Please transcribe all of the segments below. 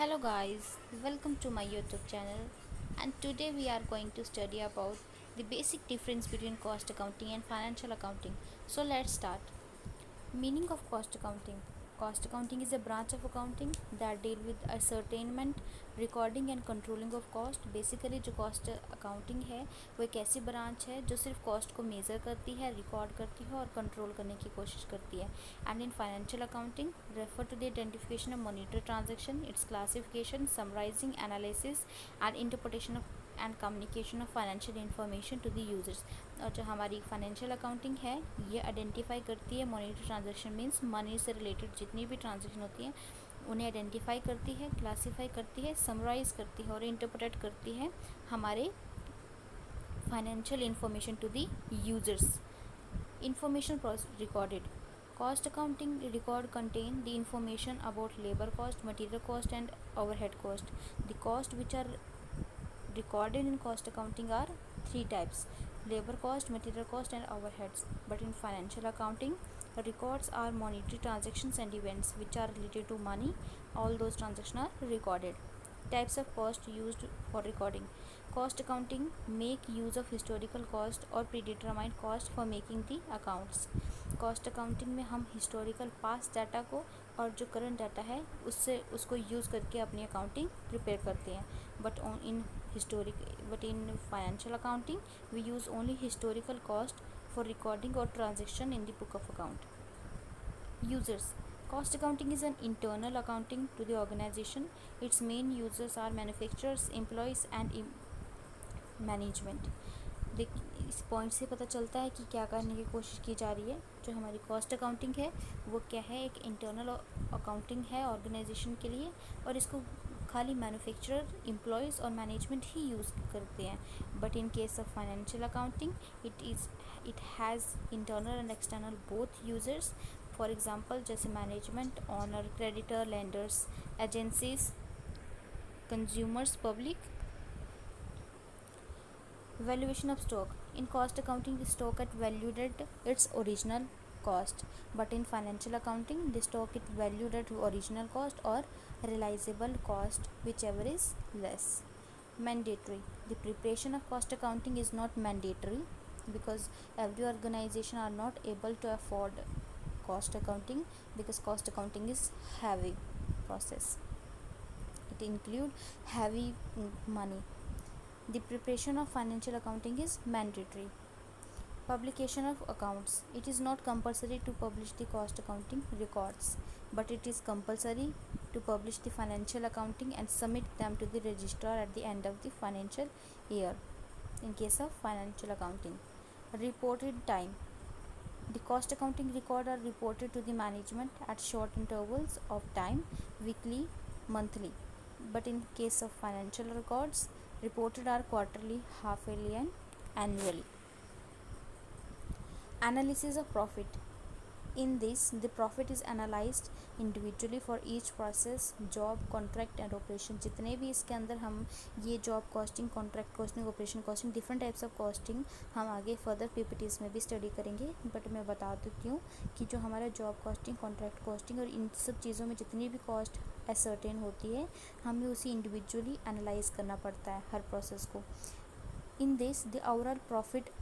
Hello guys, welcome to my YouTube channel, and today we are going to study about the basic difference between cost accounting and financial accounting. So let's start. Meaning of cost accounting. Cost accounting is a branch of accounting that deal with ascertainment, recording and controlling of cost. Basically जो cost accounting है वो एक ऐसी branch है जो सिर्फ cost को measure करती है, रिकॉर्ड करती है और कंट्रोल करने की कोशिश करती है. And in financial accounting refer to the identification of monetary transaction, its classification, summarising, analysis and interpretation of and communication of financial information to the users. और जो हमारी फाइनेंशियल अकाउंटिंग है ये आइडेंटिफाई करती है मॉनिटरी ट्रांजैक्शन मीन्स मनी से related जितनी भी ट्रांजैक्शन होती हैं उन्हें आइडेंटिफाई करती है, क्लासीफाई करती है, समराइज करती है और इंटरप्रेट करती है हमारे financial information to the users. Information recorded. Cost accounting record contain the information about labor cost, material cost and overhead cost. The cost which are recorded in cost accounting are three types: labor cost, material cost and overheads. But in financial accounting, records are monetary transactions and events which are related to money. All those transactions are recorded. Types of cost used for recording. Cost accounting make use of historical cost or predetermined cost for making the accounts. Cost accounting में हम historical past data को और जो current data है उससे उसको use करके अपनी अकाउंटिंग प्रिपेयर करते हैं. But in financial accounting we use only historical cost for recording or transaction in the book of account. Users. Cost accounting is an internal accounting to the organization. Its main users are manufacturers, employees and management. इस point से पता चलता है कि क्या करने की कोशिश की जा रही है. जो हमारी कॉस्ट अकाउंटिंग है वो क्या है, एक इंटरनल अकाउंटिंग है ऑर्गेनाइजेशन के लिए और इसको खाली मैन्युफैक्चरर, एम्प्लॉयज़ और मैनेजमेंट ही यूज़ करते हैं. But in case of financial accounting it has internal and external both users. For example जैसे management, owner, creditor, lenders, agencies, consumers, public. Valuation of stock. In cost accounting, the stock is valued at its original cost, but in financial accounting, the stock is valued at original cost or realizable cost, whichever is less. Mandatory. The preparation of cost accounting is not mandatory because every organization are not able to afford cost accounting because cost accounting is heavy process. It include heavy money. The preparation of financial accounting is mandatory. Publication of accounts. It is not compulsory to publish the cost accounting records, but it is compulsory to publish the financial accounting and submit them to the registrar at the end of the financial year. In case of financial accounting, reported time. The cost accounting record are reported to the management at short intervals of time, weekly, monthly. But in case of financial records, reported are quarterly, half-yearly and annually. Analysis of profit. In this, the profit is analyzed individually for each process, job, contract and operation. जितने भी इसके अंदर हम ये job costing, contract costing, operation costing, different types of costing हम आगे further PPTs में भी स्टडी करेंगे. बट मैं बता देती हूँ कि जो हमारा जॉब कॉस्टिंग, कॉन्ट्रैक्ट कॉस्टिंग और इन सब चीज़ों में जितनी भी कॉस्ट असर्टेन होती है हमें उसे इंडिविजुअली एनालाइज करना पड़ता है हर प्रोसेस को. In this, the overall profit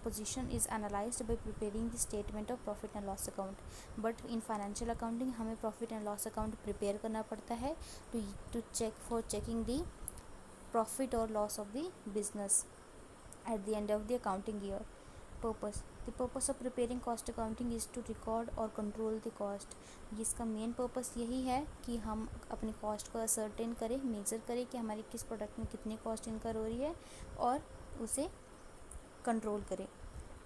position is analyzed by preparing the statement of profit and loss account. But in financial accounting हमें profit and loss account prepare करना पड़ता है to checking the profit or loss of the business at the end of the accounting year. Purpose. The purpose of preparing cost accounting is to record or control the cost. इसका main purpose यही है कि हम अपनी cost को ascertain करें, major करें कि हमारी किस प्रोडक्ट में कितनी कॉस्ट इनकर हो रही है और उसे कंट्रोल करें.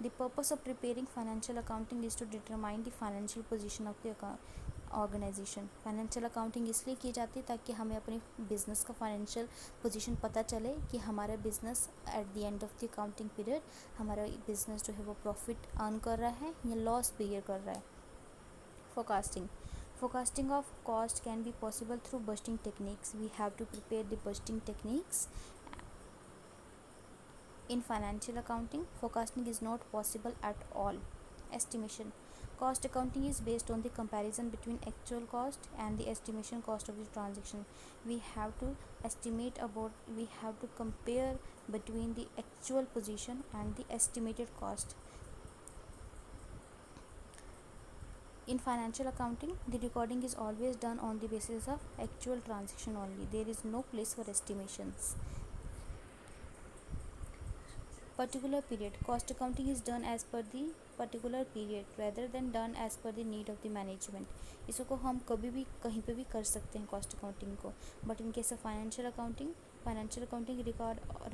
The purpose of preparing financial accounting is to determine the financial position of the organisation. Financial accounting इसलिए की जाती है ताकि हमें अपनी बिजनेस का फाइनेंशियल पोजीशन पता चले कि हमारा business at the end of the accounting period हमारा बिजनेस जो है वो प्रॉफिट अर्न कर रहा है या लॉस बेयर कर रहा है. Forecasting. Forecasting of cost can be possible through budgeting techniques. We have to prepare the budgeting techniques. In financial accounting, forecasting is not possible at all. Estimation. Cost accounting is based on the comparison between actual cost and the estimation cost of the transaction. We have to we have to compare between the actual position and the estimated cost. In financial accounting, the recording is always done on the basis of actual transaction only. There is no place for estimations. Particular period. Cost accounting is done as per the particular period rather than done as per the need of the management. इसको हम कभी भी कहीं पे भी कर सकते हैं कॉस्ट अकाउंटिंग को. But in case of financial accounting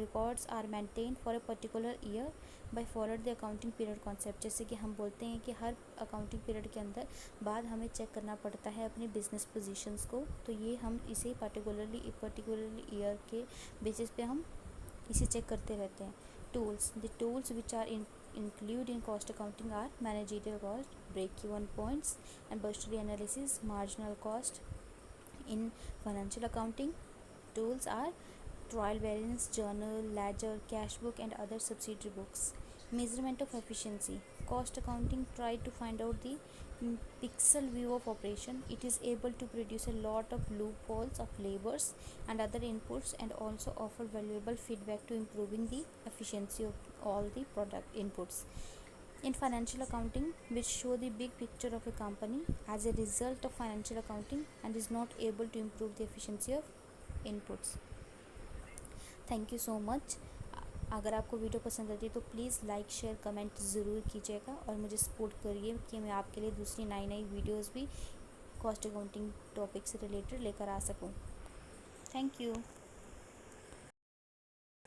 records are maintained for a particular year by follow the accounting period concept. जैसे कि हम बोलते हैं कि हर अकाउंटिंग पीरियड के अंदर बाद हमें चेक करना पड़ता है अपनी बिजनेस पोजीशंस को, तो ये हम इसे पर्टिकुलरली ईयर के बेसिस पे हम इसे चेक करते रहते हैं. Tools. The tools which are included in cost accounting are managerial cost, break-even points, and budgetary analysis, marginal cost. In financial accounting, tools are trial variance, journal, ledger, cash book, and other subsidiary books. Measurement of efficiency. Cost accounting try to find out the pixel view of operation. It is able to produce a lot of loopholes of labors and other inputs, and also offer valuable feedback to improving the efficiency of all the product inputs. In financial accounting, which show the big picture of a company as a result of financial accounting and is not able to improve the efficiency of inputs. Thank you so much. अगर आपको video पसंद आती है तो please like share comment ज़रूर कीजिएगा और मुझे सपोर्ट करिए कि मैं आपके लिए दूसरी नई वीडियोस भी कॉस्ट अकाउंटिंग टॉपिक से रिलेटेड लेकर आ सकूं. Thank you.